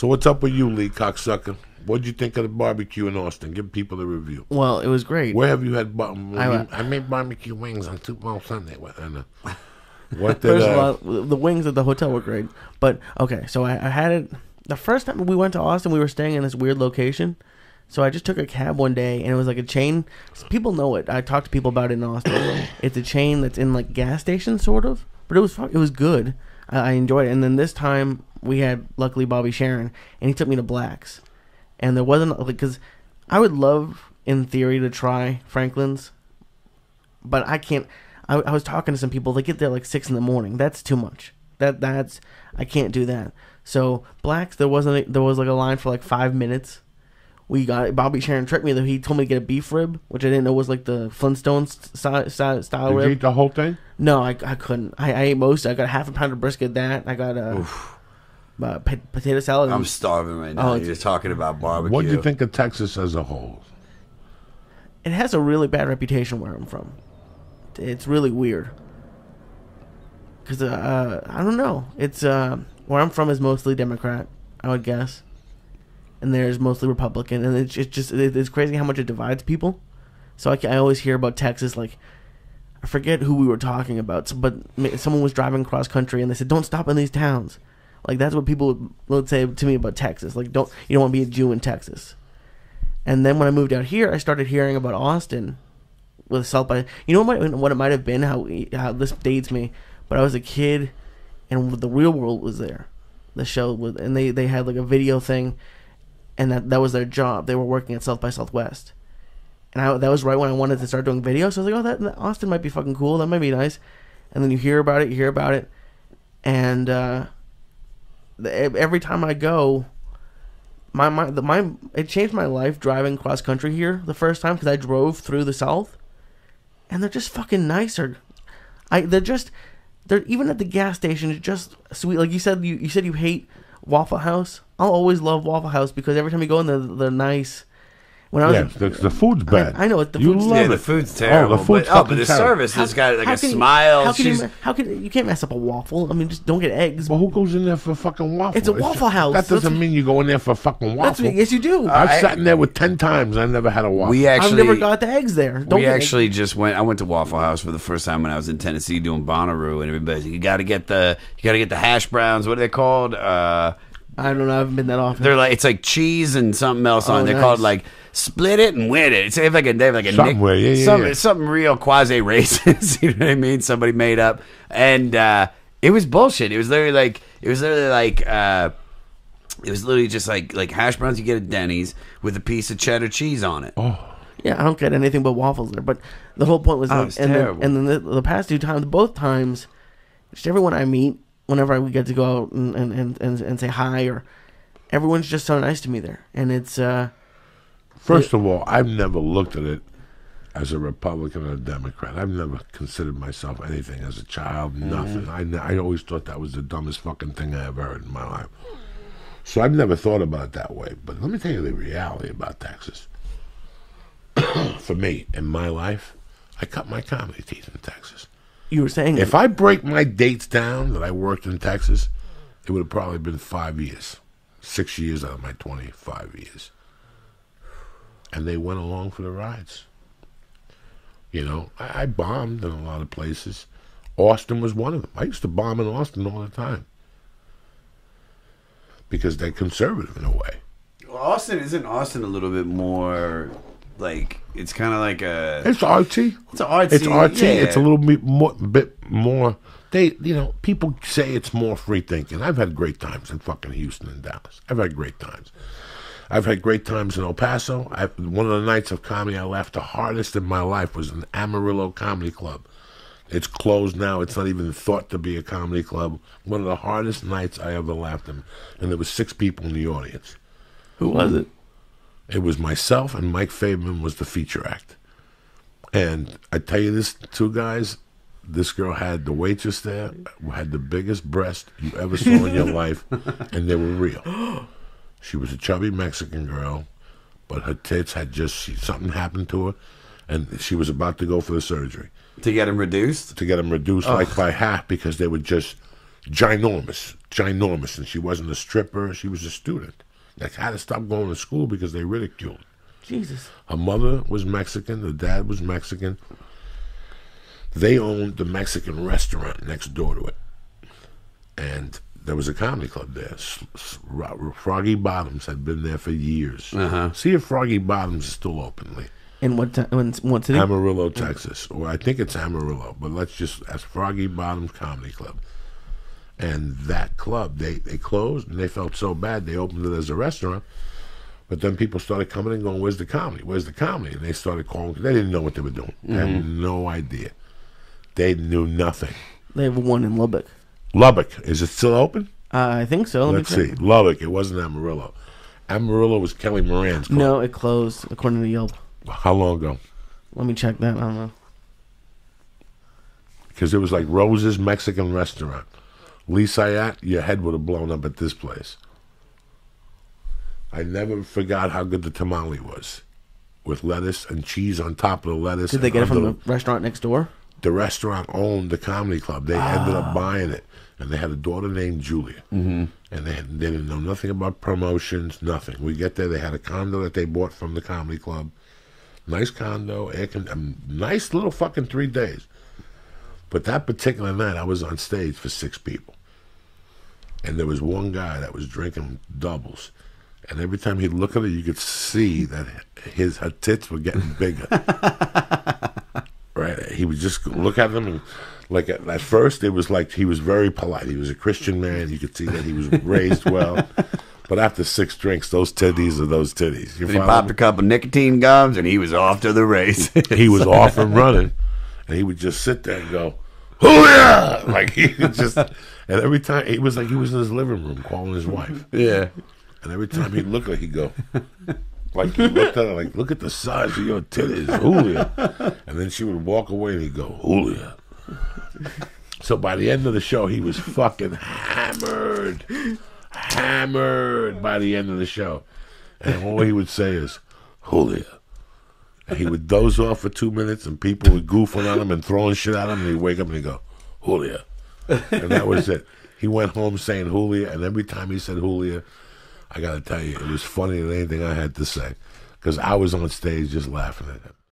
So what's up with you, Lee cocksucker? What'd you think of the barbecue in Austin? Give people the review. Well, it was great. Where have you had? I made barbecue wings on Super Bowl Sunday. What did? First of all, the wings at the hotel were great. But okay, so I had it the first time we went to Austin. We were staying in this weird location. So I just took a cab one day, and it was like a chain. People know it. I talked to people about it in Austin. It's a chain that's in like gas stations, sort of. But it was good. I enjoyed it. And then this time we had luckily Bobby Sharon, and he took me to Black's. And there wasn't like because I would love in theory to try Franklin's, but I can't. I was talking to some people. They get there like 6 a.m. That's too much. That's I can't do that. So Black's there was like a line for like 5 minutes. We got Bobby Sharon tricked me though. He told me to get a beef rib, which I didn't know was like the Flintstones style rib. Did you eat the whole thing? No, I couldn't. I ate most. I got half a pound of brisket. I got potato salad. I'm starving right now. You're talking about barbecue. What do you think of Texas as a whole? It has a really bad reputation where I'm from. It's really weird. Because I don't know. It's where I'm from is mostly Democrat, I would guess. And there's mostly Republican, and it's crazy how much it divides people. So I always hear about Texas, like I forget who we were talking about, but someone was driving cross country, and they said, "Don't stop in these towns." Like that's what people would say to me about Texas. Like you don't want to be a Jew in Texas. And then when I moved out here, I started hearing about Austin with South by. You know what it might have been? How this dates me, but I was a kid, and The Real World was there, the show with, and they had like a video thing. And that was their job. They were working at South by Southwest. And that was right when I wanted to start doing videos. So I was like, that Austin might be fucking cool. That might be nice. And then you hear about it. And every time I go, it changed my life driving cross country here the first time because I drove through the South. And they're just fucking nicer. They're even at the gas station, it's just sweet. Like you said you hate Waffle House. I'll always love Waffle House because every time you go in, they're nice. When I was the food's bad. I know the food's the food's terrible. But the service has got like a smile. How can you can't mess up a waffle? I mean, just don't get eggs. Well, who goes in there for a fucking waffle? It's a Waffle House. That doesn't mean you go in there for a fucking waffle. Yes, you do. I've sat in there with 10 times. I never had a waffle. I've never got the eggs there. I went to Waffle House for the first time when I was in Tennessee doing Bonnaroo, and everybody's like, you got to get the hash browns. What are they called? I don't know. I haven't been that often. They're like, it's like cheese and something else on. They're called like split it and win it. They have like a something real quasi racist. You know what I mean? Somebody made up, and it was bullshit. It was literally just like hash browns you get at Denny's with a piece of cheddar cheese on it. Oh. Yeah, I don't get anything but waffles there. But the whole point was, terrible. And then the past both times, just everyone I meet, whenever we get to go out and say hi, or everyone's just so nice to me there, and it's. First of all, I've never looked at it as a Republican or a Democrat. I've never considered myself anything as a child. Nothing. I always thought that was the dumbest fucking thing I ever heard in my life. So I've never thought about it that way. But let me tell you the reality about Texas. For me, in my life, I cut my comedy teeth in Texas. You were saying if I break my dates down that I worked in Texas, it would have probably been 5 years. 6 years out of my 25 years. And they went along for the rides. You know, I bombed in a lot of places. Austin was one of them. I used to bomb in Austin all the time. Because they're conservative in a way. Well, isn't Austin a little bit more, like, it's kind of like a... It's artsy. It's artsy. It's artsy. Yeah. It's a little bit more... people say it's more free thinking. I've had great times in fucking Houston and Dallas. I've had great times. I've had great times in El Paso. One of the nights of comedy I laughed the hardest in my life was in Amarillo Comedy Club. It's closed now. It's not even thought to be a comedy club. One of the hardest nights I ever laughed in. And there was 6 people in the audience. Who was it? It was myself, and Mike Faberman was the feature act. And I tell you this, 2 guys, this girl had the waitress there, had the biggest breast you ever saw in your life, and they were real. She was a chubby Mexican girl, but her tits had something happened to her, and she was about to go for the surgery. To get them reduced? To get them reduced like by half, because they were just ginormous, and she wasn't a stripper. She was a student. Like, had to stop going to school because they ridiculed her. Jesus. Her mother was Mexican. The dad was Mexican. They owned the Mexican restaurant next door to it. And there was a comedy club there. Froggy Bottoms had been there for years. See if Froggy Bottoms is still open, Lee. In what city? Amarillo, Texas. Or I think it's Amarillo, but let's just ask Froggy Bottoms Comedy Club. And that club, they closed, and they felt so bad, they opened it as a restaurant. But then people started coming and going, where's the comedy? Where's the comedy? And they started calling. They didn't know what they were doing. They had no idea. They knew nothing. They have one in Lubbock. Lubbock. Is it still open? I think so. Let's see. Lubbock. It wasn't Amarillo. Amarillo was Kelly Moran's club. No, it closed, according to Yelp. How long ago? Let me check that. I don't know. Because it was like Rose's Mexican restaurant. Lee Syatt, your head would have blown up at this place. I never forgot how good the tamale was, with lettuce and cheese on top of the lettuce. Did they get it from the restaurant next door? The restaurant owned the comedy club. They ended up buying it, and they had a daughter named Julia. And they didn't know nothing about promotions, nothing. We get there, they had a condo that they bought from the comedy club. Nice condo, nice little fucking 3 days. But that particular night, I was on stage for 6 people. And there was one guy that was drinking doubles. And every time he'd look at her, you could see that her tits were getting bigger. Right? He would just look at them, and like at first, it was like he was very polite. He was a Christian man. You could see that he was raised well. But after 6 drinks, those titties are those titties. He popped a couple nicotine gums, and he was off to the race. He was off and running. And he would just sit there and go, "Oh yeah!" Like he would just, and every time he was in his living room calling his wife. Yeah. And every time he'd look, like he'd go, like he looked at her, like, "Look at the size of your titties, Julia." And then she would walk away, and he'd go, "Julia." So by the end of the show, he was fucking hammered by the end of the show, and all he would say is, "Julia." And he would doze off for 2 minutes, and people would goofing on him and throwing shit at him, and he'd wake up and he'd go, "Julia." And that was it. He went home saying Julia, and every time he said Julia, I got to tell you, it was funnier than anything I had to say, because I was on stage just laughing at him.